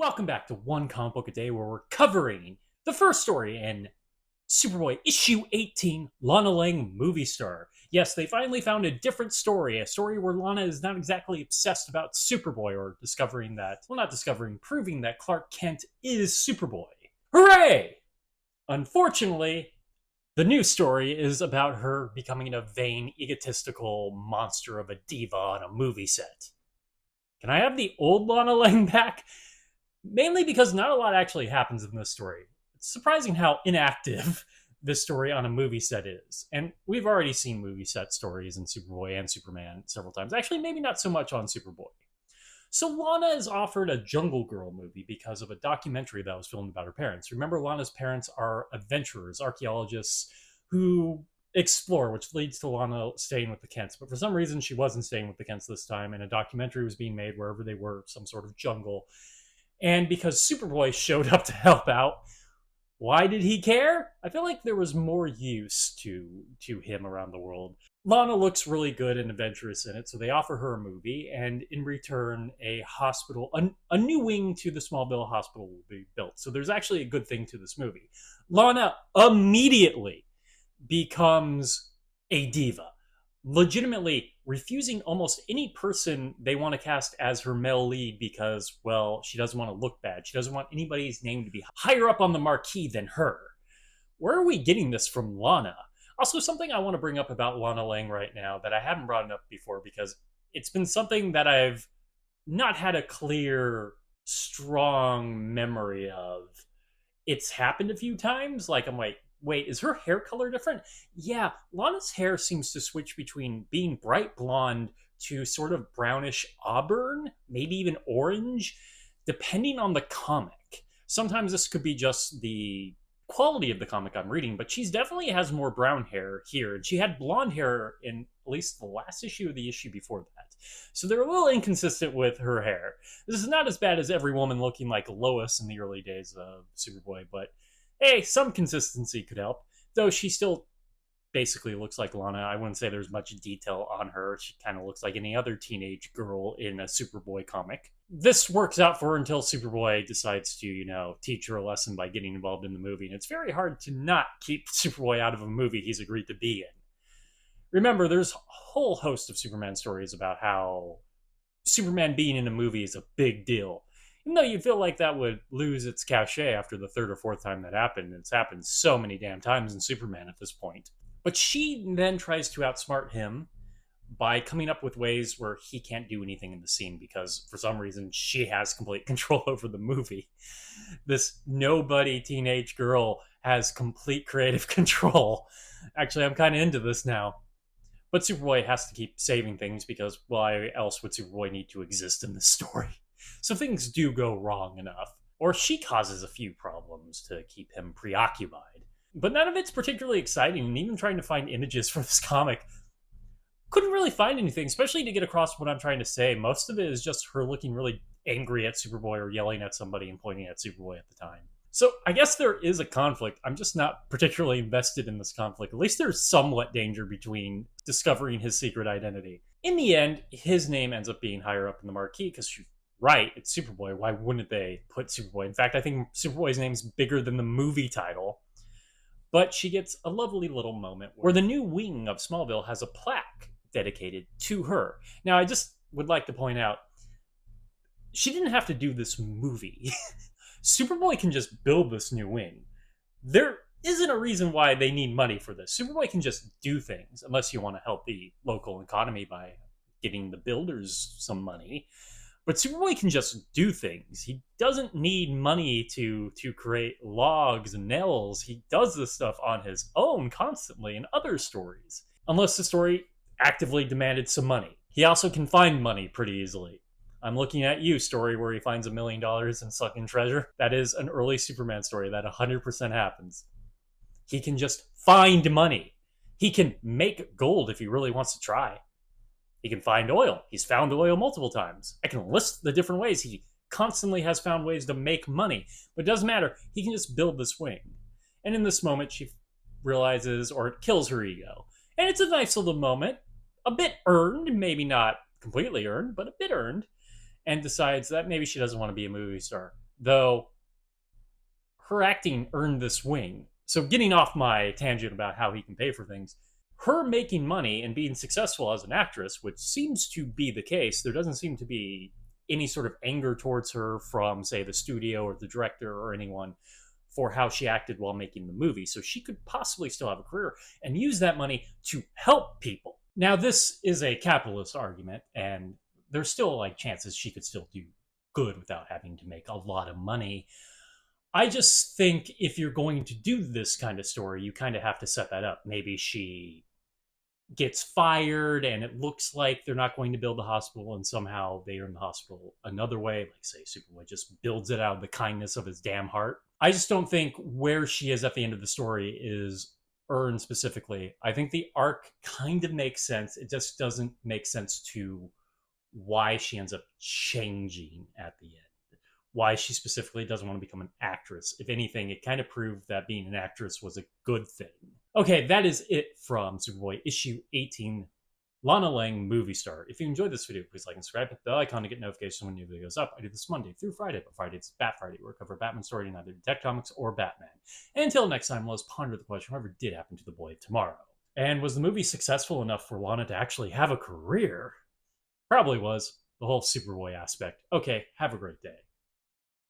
Welcome back to One Comic Book a Day, where we're covering the first story in Superboy issue 18, Lana Lang movie star. Yes, they finally found a different story, a story where Lana is not exactly obsessed about Superboy or discovering that, well, not discovering, proving that Clark Kent is Superboy. Hooray! Unfortunately, the new story is about her becoming a vain, egotistical monster of a diva on a movie set. Can I have the old Lana Lang back? Mainly because not a lot actually happens in this story. It's surprising how inactive this story on a movie set is. And we've already seen movie set stories in Superboy and Superman several times. Actually, maybe not so much on Superboy. So Lana is offered a Jungle Girl movie because of a documentary that was filmed about her parents. Remember, Lana's parents are adventurers, archaeologists who explore, which leads to Lana staying with the Kents. But for some reason, she wasn't staying with the Kents this time, and a documentary was being made wherever they were, some sort of jungle. And because Superboy showed up to help out, why did he care? I feel like there was more use to him around the world. Lana looks really good and adventurous in it, so they offer her a movie, and in return, a hospital, a new wing to the Smallville Hospital will be built. So there's actually a good thing to this movie. Lana immediately becomes a diva, legitimately refusing almost any person they want to cast as her male lead because, well, she doesn't want to look bad. She doesn't want anybody's name to be higher up on the marquee than her. Where are we getting this from Lana? Also, something I want to bring up about Lana Lang right now that I haven't brought up before because it's been something that I've not had a clear, strong memory of. It's happened a few times. Like, I'm like, wait, is her hair color different? Yeah, Lana's hair seems to switch between being bright blonde to sort of brownish auburn, maybe even orange, depending on the comic. Sometimes this could be just the quality of the comic I'm reading, but she's definitely has more brown hair here, and she had blonde hair in at least the last issue or the issue before that. So they're a little inconsistent with her hair. This is not as bad as every woman looking like Lois in the early days of Superboy, but hey, some consistency could help. Though she still basically looks like Lana. I wouldn't say there's much detail on her. She kind of looks like any other teenage girl in a Superboy comic. This works out for her until Superboy decides to, teach her a lesson by getting involved in the movie. And it's very hard to not keep Superboy out of a movie he's agreed to be in. Remember, there's a whole host of Superman stories about how Superman being in a movie is a big deal. Even though you feel like that would lose its cachet after the third or fourth time that happened. It's happened so many damn times in Superman at this point. But she then tries to outsmart him by coming up with ways where he can't do anything in the scene because for some reason she has complete control over the movie. This nobody teenage girl has complete creative control. Actually, I'm kind of into this now. But Superboy has to keep saving things because why else would Superboy need to exist in this story? So things do go wrong enough. Or she causes a few problems to keep him preoccupied. But none of it's particularly exciting, and even trying to find images for this comic, couldn't really find anything, especially to get across what I'm trying to say. Most of it is just her looking really angry at Superboy or yelling at somebody and pointing at Superboy at the time. So I guess there is a conflict. I'm just not particularly invested in this conflict. At least there's somewhat danger between discovering his secret identity. In the end, his name ends up being higher up in the marquee because right, it's Superboy. Why wouldn't they put Superboy? In fact, I think Superboy's name's bigger than the movie title. But she gets a lovely little moment where the new wing of Smallville has a plaque dedicated to her. Now, I just would like to point out, she didn't have to do this movie. Superboy can just build this new wing. There isn't a reason why they need money for this. Superboy can just do things, unless you want to help the local economy by getting the builders some money. But Superboy can just do things. He doesn't need money to create logs and nails. He does this stuff on his own constantly in other stories. Unless the story actively demanded some money. He also can find money pretty easily. I'm looking at you, story where he finds $1 million in sunken treasure. That is an early Superman story. That 100% happens. He can just find money. He can make gold if he really wants to try. He can find oil. He's found oil multiple times. I can list the different ways. He constantly has found ways to make money. But it doesn't matter. He can just build this wing. And in this moment, she realizes, or it kills her ego. And it's a nice little moment. A bit earned. Maybe not completely earned, but a bit earned. And decides that maybe she doesn't want to be a movie star. though her acting earned this wing. So, getting off my tangent about how he can pay for things, her making money and being successful as an actress, which seems to be the case, there doesn't seem to be any sort of anger towards her from, say, the studio or the director or anyone for how she acted while making the movie. So she could possibly still have a career and use that money to help people. Now, this is a capitalist argument, and there's still like chances she could still do good without having to make a lot of money. I just think if you're going to do this kind of story, you kind of have to set that up. Maybe she gets fired and it looks like they're not going to build the hospital, and somehow they earn the hospital another way, like say Superboy just builds it out of the kindness of his damn heart. I just don't think where she is at the end of the story is earned specifically. I think the arc kind of makes sense. It just doesn't make sense to why she ends up changing at the end, why she specifically doesn't want to become an actress. If anything, it kind of proved that being an actress was a good thing. Okay, that is it from Superboy issue 18, Lana Lang movie star. If you enjoyed this video, please like and subscribe. Hit the bell icon to get notifications when new video goes up. I do this Monday through Friday, but Friday it's Bat Friday, where I cover Batman story in either Detective Comics or Batman. And until next time, let's ponder the question, whatever did happen to the boy of tomorrow. And was the movie successful enough for Lana to actually have a career? Probably was. The whole Superboy aspect. Okay, have a great day.